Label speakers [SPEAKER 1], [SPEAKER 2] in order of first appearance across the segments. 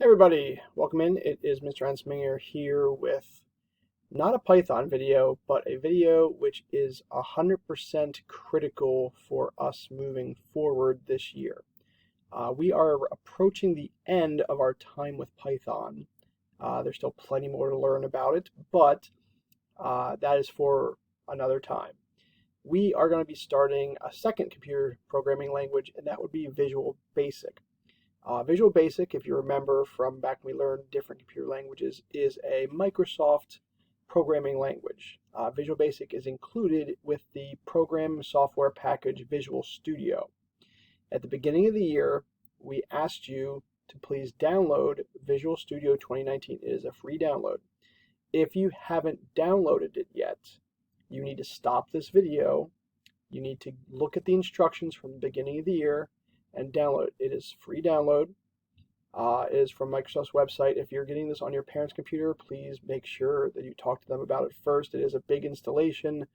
[SPEAKER 1] Hey everybody, welcome in. It is Mr. Ensminger here with not a Python video, but a video which is 100% critical for us moving forward this year. We are approaching the end of our time with Python. There's still plenty more to learn about it, but that is for another time. We are going to be starting a second computer programming language, and that would be Visual Basic. Visual Basic, if you remember from back when we learned different computer languages, is a Microsoft programming language. Visual Basic is included with the program software package Visual Studio. At the beginning of the year, we asked you to please download Visual Studio 2019. It is a free download. If you haven't downloaded it yet, you need to stop this video. You need to look at the instructions from the beginning of the year and download it. It is free download. It is from Microsoft's website. If you're getting this on your parents' computer, please make sure that you talk to them about it first. It is a big installation.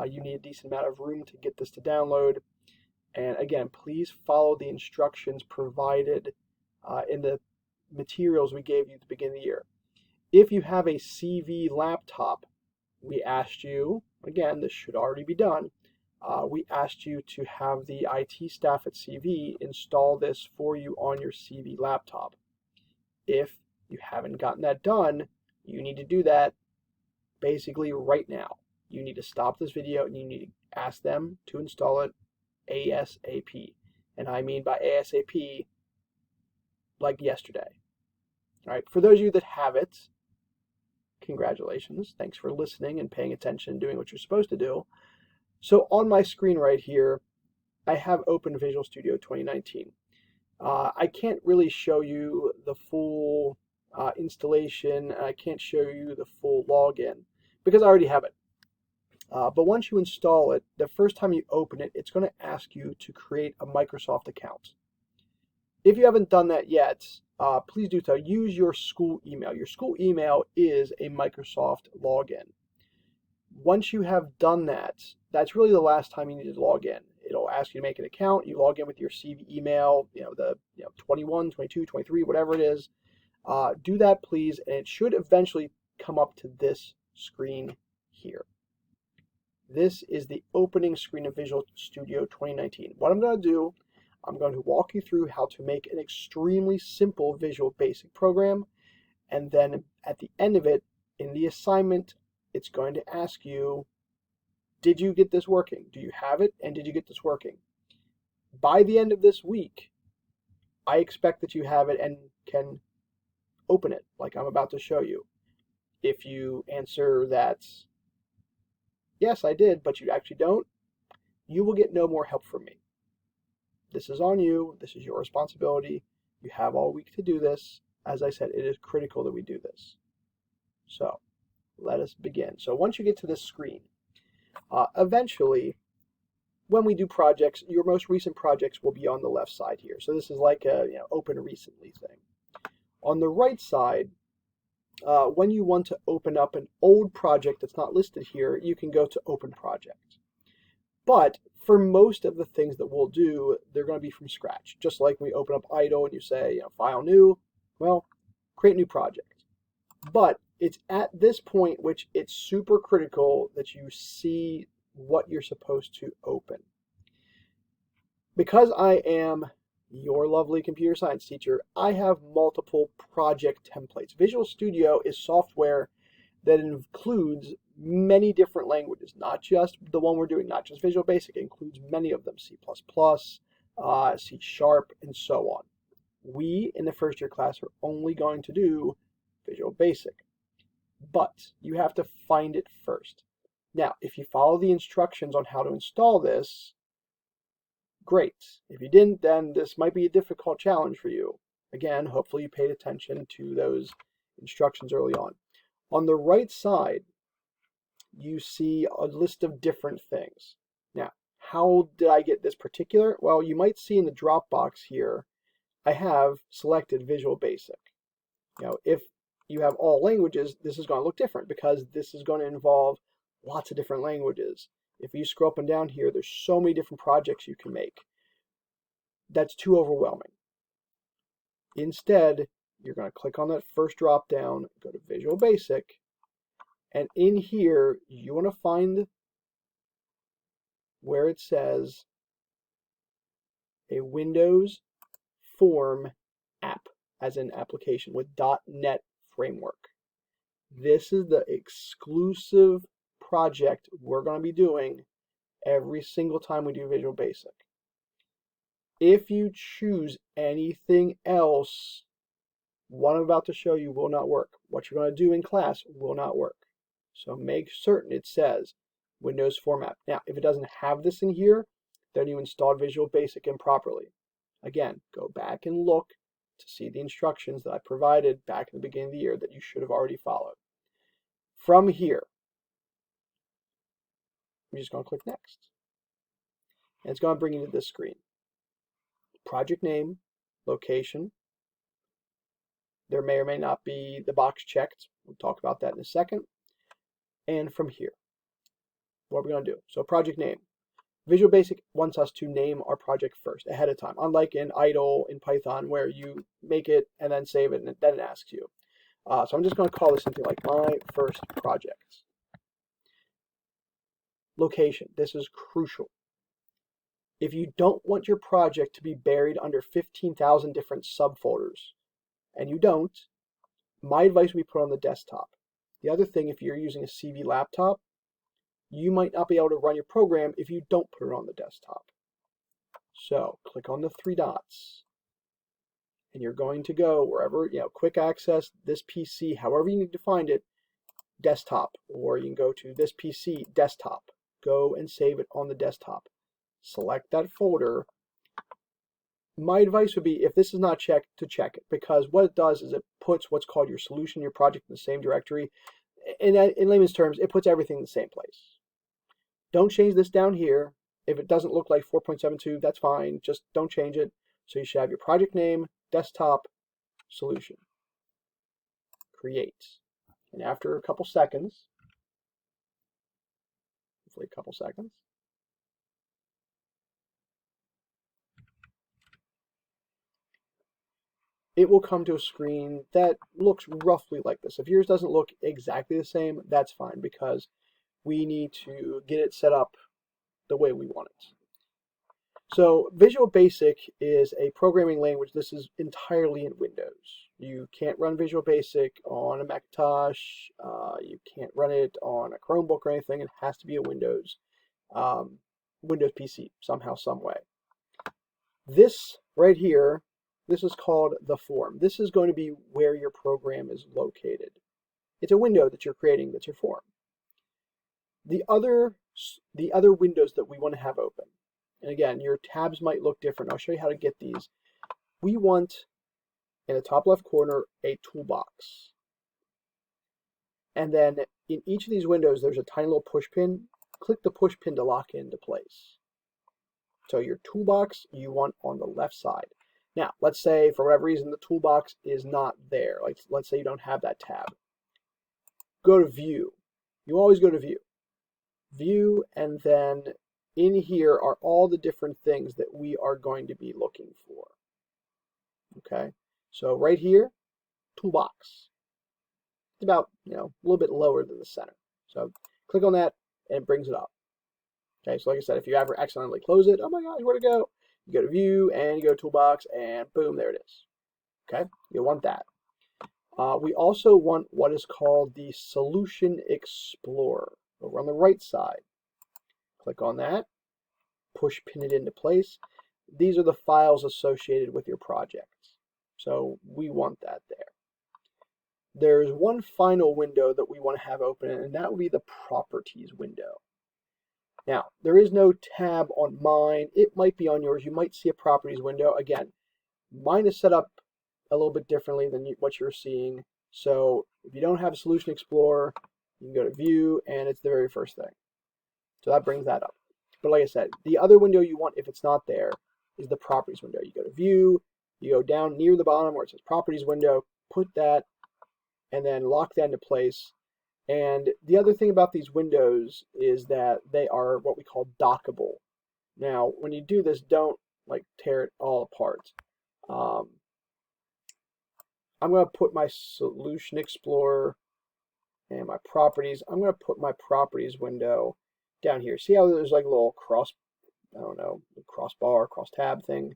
[SPEAKER 1] You need a decent amount of room to get this to download. And again, please follow the instructions provided in the materials we gave you at the beginning of the year. If you have a CV laptop, we asked you, again, this should already be done, we asked you to have the IT staff at CV install this for you on your CV laptop. If you haven't gotten that done, you need to do that basically right now. You need to stop this video and you need to ask them to install it ASAP. And I mean by ASAP, like yesterday. All right, for those of you that have it, congratulations. Thanks for listening and paying attention and doing what you're supposed to do. So on my screen right here, I have open Visual Studio 2019. I can't really show you the full installation, and I can't show you the full login because I already have it. But once you install it, the first time you open it, it's going to ask you to create a Microsoft account. If you haven't done that yet, please do so. Use your school email. Your school email is a Microsoft login. Once you have done that, that's really the last time you need to log in. It'll ask you to make an account. You log in with your CV email, the 21, 22, 23, whatever it is. Do that, please, and it should eventually come up to this screen here. This is the opening screen of Visual Studio 2019. What I'm going to do, I'm going to walk you through how to make an extremely simple Visual Basic program, and then at the end of it, in the assignment, it's going to ask you, did you get this working? Do you have it? And did you get this working? By the end of this week, I expect that you have it and can open it like I'm about to show you. If you answer that, yes, I did, but you actually don't, you will get no more help from me. This is on you. This is your responsibility. You have all week to do this. As I said, it is critical that we do this. So let us begin. So once you get to this screen, eventually, when we do projects, your most recent projects will be on the left side here. So this is like a open recently thing. On the right side, when you want to open up an old project that's not listed here, you can go to Open Project. But for most of the things that we'll do, they're going to be from scratch. Just like when we open up IDLE and you say, File New, well, create new project. But it's at this point which it's super critical that you see what you're supposed to open. Because I am your lovely computer science teacher, I have multiple project templates. Visual Studio is software that includes many different languages, not just the one we're doing, not just Visual Basic. It includes many of them, C++, C#, and so on. We, in the first year class, are only going to do Visual Basic. But you have to find it first. Now, if you follow the instructions on how to install this, great. If you didn't, then this might be a difficult challenge for you. Again, hopefully you paid attention to those instructions early on. On the right side, you see a list of different things. Now, how did I get this particular? Well, you might see in the drop box here, I have selected Visual Basic. If you have all languages, this is going to look different because this is going to involve lots of different languages. If you scroll up and down here, there's so many different projects you can make. That's too overwhelming. Instead, you're going to click on that first drop down, go to Visual Basic, and in here you want to find where it says a Windows Form app, as in application, with .NET Framework. This is the exclusive project we're going to be doing every single time we do Visual Basic. If you choose anything else, what I'm about to show you will not work. What you're going to do in class will not work. So make certain it says Windows Form app. Now, if it doesn't have this in here, then you installed Visual Basic improperly. Again, go back and look to see the instructions that I provided back in the beginning of the year that you should have already followed. From here, I'm just going to click Next. And it's going to bring you to this screen. Project name, location. There may or may not be the box checked. We'll talk about that in a second. And from here, what are we going to do? So project name. Visual Basic wants us to name our project first, ahead of time, unlike in idle in Python where you make it and then save it and then it asks you. So I'm just going to call this something like my first project. Location. This is crucial. If you don't want your project to be buried under 15,000 different subfolders, and you don't, my advice would be put on the desktop. The other thing, if you're using a CV laptop, you might not be able to run your program if you don't put it on the desktop. So click on the three dots, and you're going to go wherever, quick access, this PC, however you need to find it, desktop, or you can go to this PC, desktop. Go and save it on the desktop. Select that folder. My advice would be, if this is not checked, to check it, because what it does is it puts what's called your solution, your project, in the same directory. In layman's terms, it puts everything in the same place. Don't change this down here. If it doesn't look like 4.72, that's fine. Just don't change it. So you should have your project name, desktop, solution. Create. And after a couple seconds, hopefully a couple seconds, it will come to a screen that looks roughly like this. If yours doesn't look exactly the same, that's fine, because we need to get it set up the way we want it. So Visual Basic is a programming language. This is entirely in Windows. You can't run Visual Basic on a Macintosh. You can't run it on a Chromebook or anything. It has to be a Windows PC somehow, some way. This right here, this is called the form. This is going to be where your program is located. It's a window that you're creating that's your form. The other windows that we want to have open, and again, your tabs might look different. I'll show you how to get these. We want, in the top left corner, a toolbox. And then in each of these windows, there's a tiny little push pin. Click the push pin to lock it into place. So your toolbox you want on the left side. Now, let's say for whatever reason the toolbox is not there. Like, let's say you don't have that tab. Go to View. You always go to View. View, and then in here are all the different things that we are going to be looking for. Okay, so right here, toolbox. It's about, a little bit lower than the center. So click on that and it brings it up. Okay, so like I said, if you ever accidentally close it, oh my gosh, where'd it go? You go to View and you go to Toolbox and boom, there it is. Okay, you want that. We also want what is called the Solution Explorer over on the right side. Click on that, push pin it into place. These are the files associated with your project. So we want that there. There's one final window that we want to have open, and that would be the Properties window. Now, there is no tab on mine. It might be on yours. You might see a Properties window. Again, mine is set up a little bit differently than what you're seeing. So if you don't have a Solution Explorer, you can go to View, and it's the very first thing. So that brings that up. But like I said, the other window you want, if it's not there, is the Properties window. You go to View, you go down near the bottom where it says Properties window, put that, and then lock that into place. And the other thing about these windows is that they are what we call dockable. Now, when you do this, don't tear it all apart. I'm going to put my Solution Explorer and my properties. I'm going to put my properties window down here. See how there's like a little I don't know, crossbar, cross tab thing.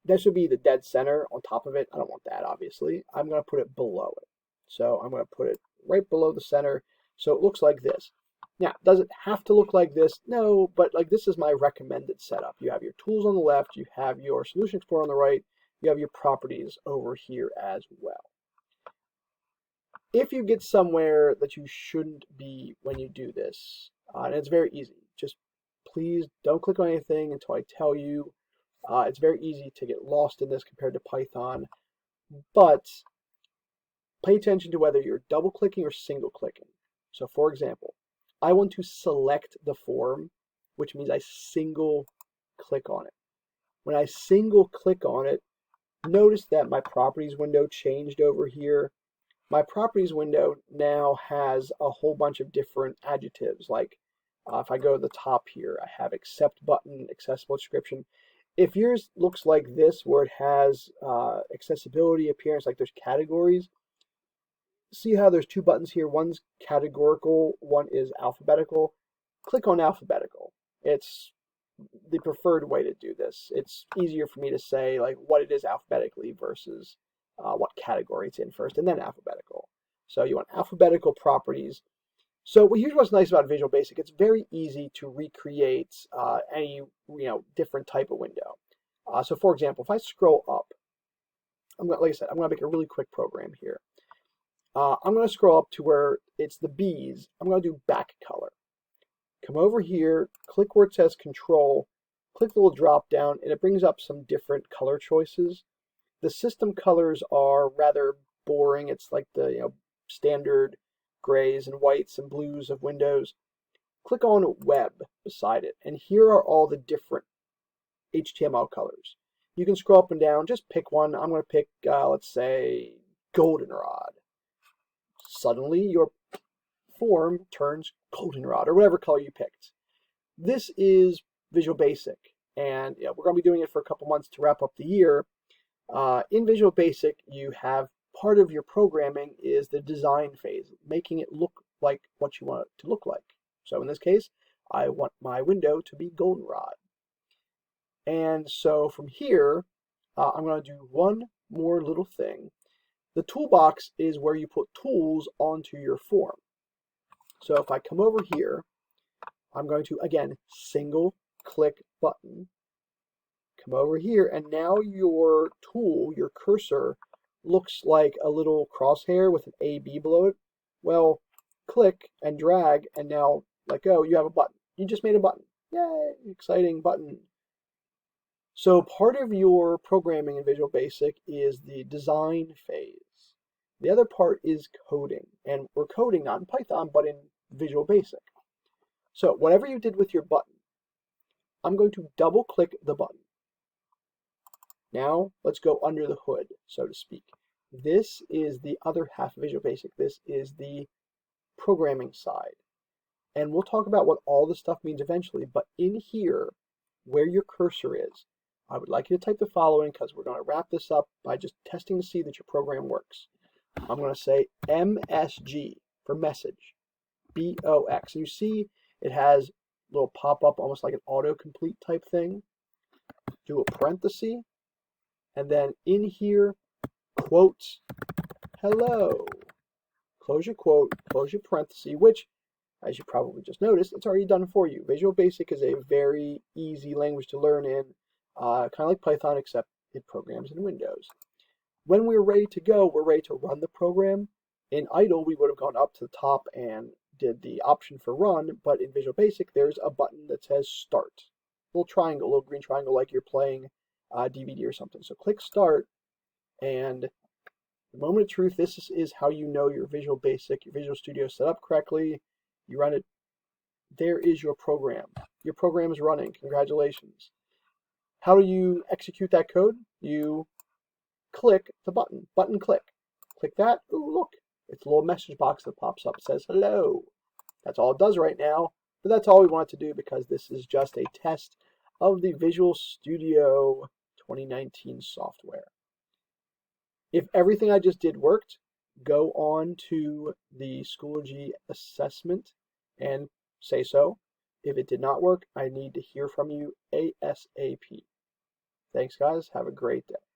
[SPEAKER 1] This would be the dead center on top of it. I don't want that, obviously. I'm going to put it below it. So I'm going to put it right below the center so it looks like this. Now, does it have to look like this? No, but like this is my recommended setup. You have your tools on the left, you have your Solution Explorer on the right, you have your properties over here as well. If you get somewhere that you shouldn't be when you do this, and it's very easy, just please don't click on anything until I tell you. It's very easy to get lost in this compared to Python, but pay attention to whether you're double clicking or single clicking. So for example, I want to select the form, which means I single click on it. When I single click on it, notice that my properties window changed over here. My properties window now has a whole bunch of different adjectives, like if I go to the top here, I have accept button, accessible description. If yours looks like this, where it has accessibility, appearance, like there's categories, see how there's two buttons here, one's categorical, one is alphabetical. Click on alphabetical. It's the preferred way to do this. It's easier for me to say like what it is alphabetically versus what category it's in first, and then alphabetical. So you want alphabetical properties. So here's what's nice about Visual Basic. It's very easy to recreate any different type of window. So for example, if I scroll up, like I said, I'm going to make a really quick program here. I'm going to scroll up to where it's the B's. I'm going to do back color. Come over here, click where it says Control, click the little drop down, and it brings up some different color choices. The system colors are rather boring. It's like the standard grays and whites and blues of Windows. Click on Web beside it, and here are all the different HTML colors. You can scroll up and down, just pick one. I'm going to pick, let's say, goldenrod. Suddenly your form turns goldenrod, or whatever color you picked. This is Visual Basic, and we're going to be doing it for a couple months to wrap up the year. In Visual Basic, you have part of your programming is the design phase, making it look like what you want it to look like. So in this case, I want my window to be goldenrod. And so from here, I'm going to do one more little thing. The toolbox is where you put tools onto your form. So if I come over here, I'm going to, again, single click button, come over here, and now your tool, your cursor, looks like a little crosshair with an A-B below it. Well, click and drag, and now let go, you have a button. You just made a button. Yay, exciting button. So part of your programming in Visual Basic is the design phase. The other part is coding, and we're coding not in Python, but in Visual Basic. So whatever you did with your button, I'm going to double click the button. Now let's go under the hood, so to speak. This is the other half of Visual Basic. This is the programming side. And we'll talk about what all this stuff means eventually, but in here, where your cursor is, I would like you to type the following because we're going to wrap this up by just testing to see that your program works. I'm going to say MSG for message, BOX. You see it has a little pop-up, almost like an autocomplete type thing. Do a parenthesis, and then in here, quote, hello. Close your quote, close your parenthesis, which, as you probably just noticed, it's already done for you. Visual Basic is a very easy language to learn in, kind of like Python, except it programs in Windows. When we're ready to go, we're ready to run the program. In idle, we would have gone up to the top and did the option for run, but in Visual Basic, there's a button that says start. A little triangle, a little green triangle, like you're playing DVD or something. So click start, and the moment of truth, this is how you know your Visual Basic, your Visual Studio set up correctly. You run it. There is your program. Your program is running. Congratulations. How do you execute that code? You click the button. Button click. Click that. Ooh, look. It's a little message box that pops up. It says hello. That's all it does right now. But that's all we want it to do because this is just a test of the Visual Studio 2019 software. If everything I just did worked, go on to the Schoology assessment and say so. If it did not work, I need to hear from you ASAP. Thanks, guys. Have a great day.